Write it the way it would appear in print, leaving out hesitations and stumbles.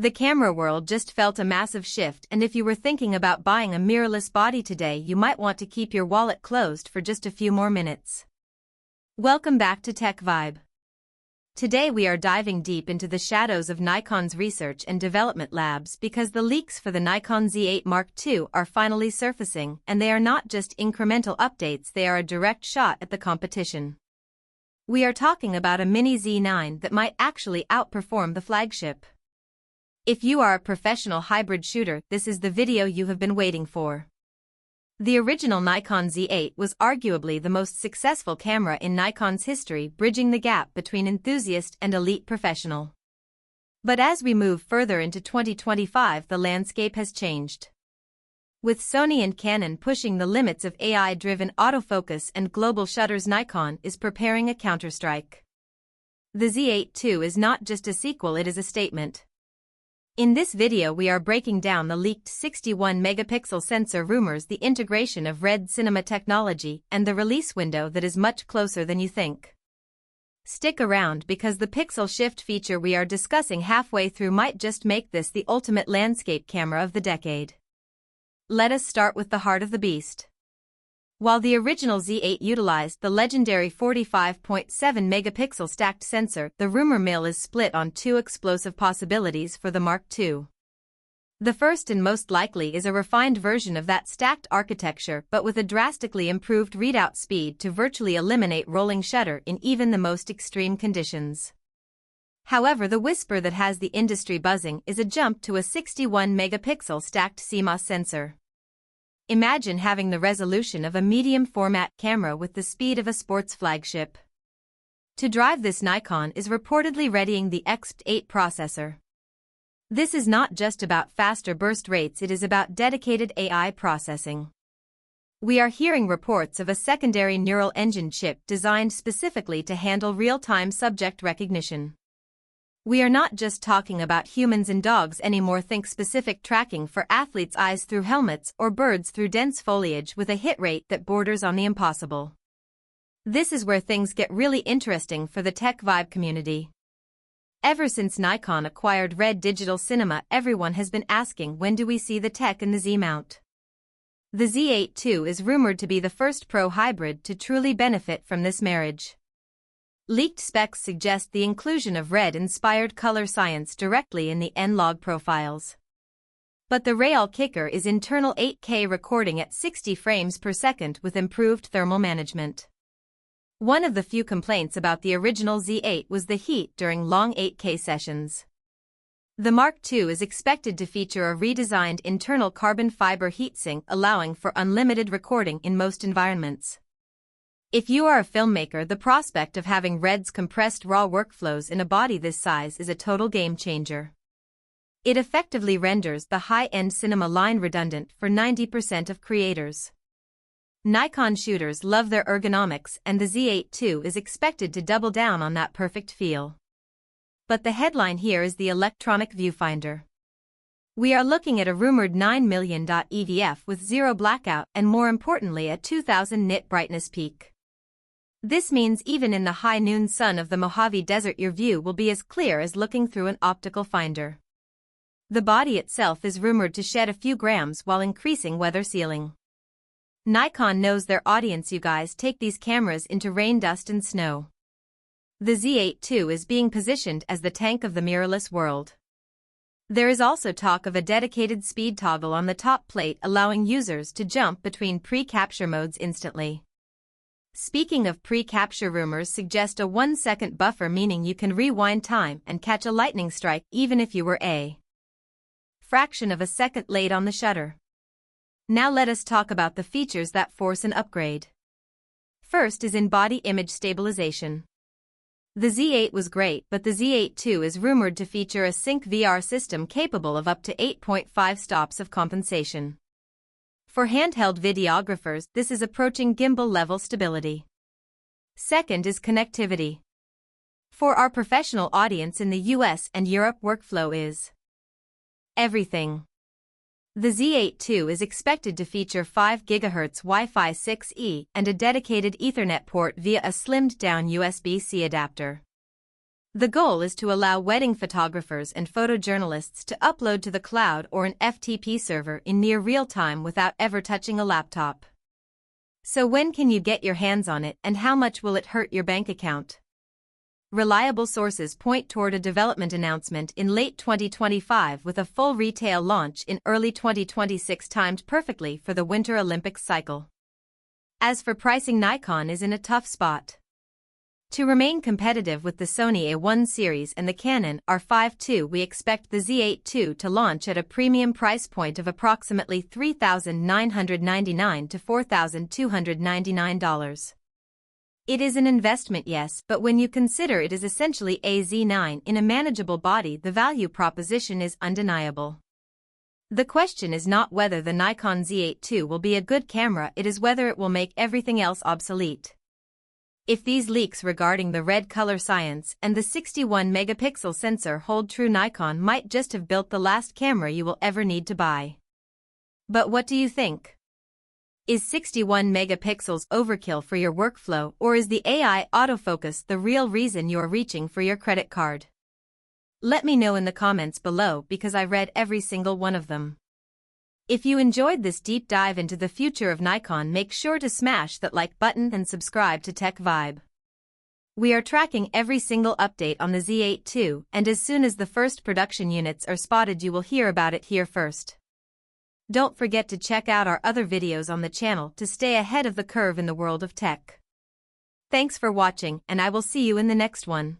The camera world just felt a massive shift, and if you were thinking about buying a mirrorless body today, you might want to keep your wallet closed for just a few more minutes. Welcome back to TechVibe. Today we are diving deep into the shadows of Nikon's research and development labs because the leaks for the Nikon Z8 Mark II are finally surfacing, and they are not just incremental updates, they are a direct shot at the competition. We are talking about a mini Z9 that might actually outperform the flagship. If you are a professional hybrid shooter, this is the video you have been waiting for. The original Nikon Z8 was arguably the most successful camera in Nikon's history, bridging the gap between enthusiast and elite professional. But as we move further into 2025, the landscape has changed. With Sony and Canon pushing the limits of AI-driven autofocus and global shutters, Nikon is preparing a counterstrike. The Z8 II is not just a sequel, it is a statement. In this video we are breaking down the leaked 61-megapixel sensor rumors, the integration of Red cinema technology, and the release window that is much closer than you think. Stick around because the pixel shift feature we are discussing halfway through might just make this the ultimate landscape camera of the decade. Let us start with the heart of the beast. While the original Z8 utilized the legendary 45.7-megapixel stacked sensor, the rumor mill is split on two explosive possibilities for the Mark II. The first and most likely is a refined version of that stacked architecture, but with a drastically improved readout speed to virtually eliminate rolling shutter in even the most extreme conditions. However, the whisper that has the industry buzzing is a jump to a 61-megapixel stacked CMOS sensor. Imagine having the resolution of a medium-format camera with the speed of a sports flagship. To drive this, Nikon is reportedly readying the EXPEED processor. This is not just about faster burst rates, it is about dedicated AI processing. We are hearing reports of a secondary neural engine chip designed specifically to handle real-time subject recognition. We are not just talking about humans and dogs anymore. Think specific tracking for athletes' eyes through helmets or birds through dense foliage with a hit rate that borders on the impossible. This is where things get really interesting for the TechVibe community. Ever since Nikon acquired Red Digital Cinema, everyone has been asking, when do we see the tech in the Z mount? The Z8 II is rumored to be the first pro hybrid to truly benefit from this marriage. Leaked specs suggest the inclusion of Red-inspired color science directly in the N-Log profiles. But the real kicker is internal 8K recording at 60 frames per second with improved thermal management. One of the few complaints about the original Z8 was the heat during long 8K sessions. The Mark II is expected to feature a redesigned internal carbon fiber heatsink, allowing for unlimited recording in most environments. If you are a filmmaker, the prospect of having Red's compressed raw workflows in a body this size is a total game changer. It effectively renders the high-end cinema line redundant for 90% of creators. Nikon shooters love their ergonomics, and the Z8 II is expected to double down on that perfect feel. But the headline here is the electronic viewfinder. We are looking at a rumored 9 million EVF with zero blackout and, more importantly, a 2000 nit brightness peak. This means even in the high noon sun of the Mojave Desert your view will be as clear as looking through an optical finder. The body itself is rumored to shed a few grams while increasing weather sealing. Nikon knows their audience, you guys. Take these cameras into rain, dust and snow. The Z8 II is being positioned as the tank of the mirrorless world. There is also talk of a dedicated speed toggle on the top plate, allowing users to jump between pre-capture modes instantly. Speaking of pre-capture, rumors suggest a 1-second buffer, meaning you can rewind time and catch a lightning strike even if you were a fraction of a second late on the shutter. Now let us talk about the features that force an upgrade. First is in-body image stabilization. The Z8 was great, but the Z8 II is rumored to feature a sync VR system capable of up to 8.5 stops of compensation. For handheld videographers, this is approaching gimbal-level stability. Second is connectivity. For our professional audience in the US and Europe, workflow is everything. The Z8 II is expected to feature 5 GHz Wi-Fi 6E and a dedicated Ethernet port via a slimmed-down USB-C adapter. The goal is to allow wedding photographers and photojournalists to upload to the cloud or an FTP server in near real time without ever touching a laptop. So when can you get your hands on it, and how much will it hurt your bank account? Reliable sources point toward a development announcement in late 2025 with a full retail launch in early 2026, timed perfectly for the Winter Olympics cycle. As for pricing, Nikon is in a tough spot. To remain competitive with the Sony A1 series and the Canon R5 II, we expect the Z8 II to launch at a premium price point of approximately $3,999 to $4,299. It is an investment, yes, but when you consider it is essentially a Z9 in a manageable body, the value proposition is undeniable. The question is not whether the Nikon Z8 II will be a good camera, it is whether it will make everything else obsolete. If these leaks regarding the red color science and the 61-megapixel sensor hold true, Nikon might just have built the last camera you will ever need to buy. But what do you think? Is 61 megapixels overkill for your workflow, or is the AI autofocus the real reason you're reaching for your credit card? Let me know in the comments below, because I read every single one of them. If you enjoyed this deep dive into the future of Nikon, make sure to smash that like button and subscribe to TechVibe. We are tracking every single update on the Z8 II, and as soon as the first production units are spotted, you will hear about it here first. Don't forget to check out our other videos on the channel to stay ahead of the curve in the world of tech. Thanks for watching, and I will see you in the next one.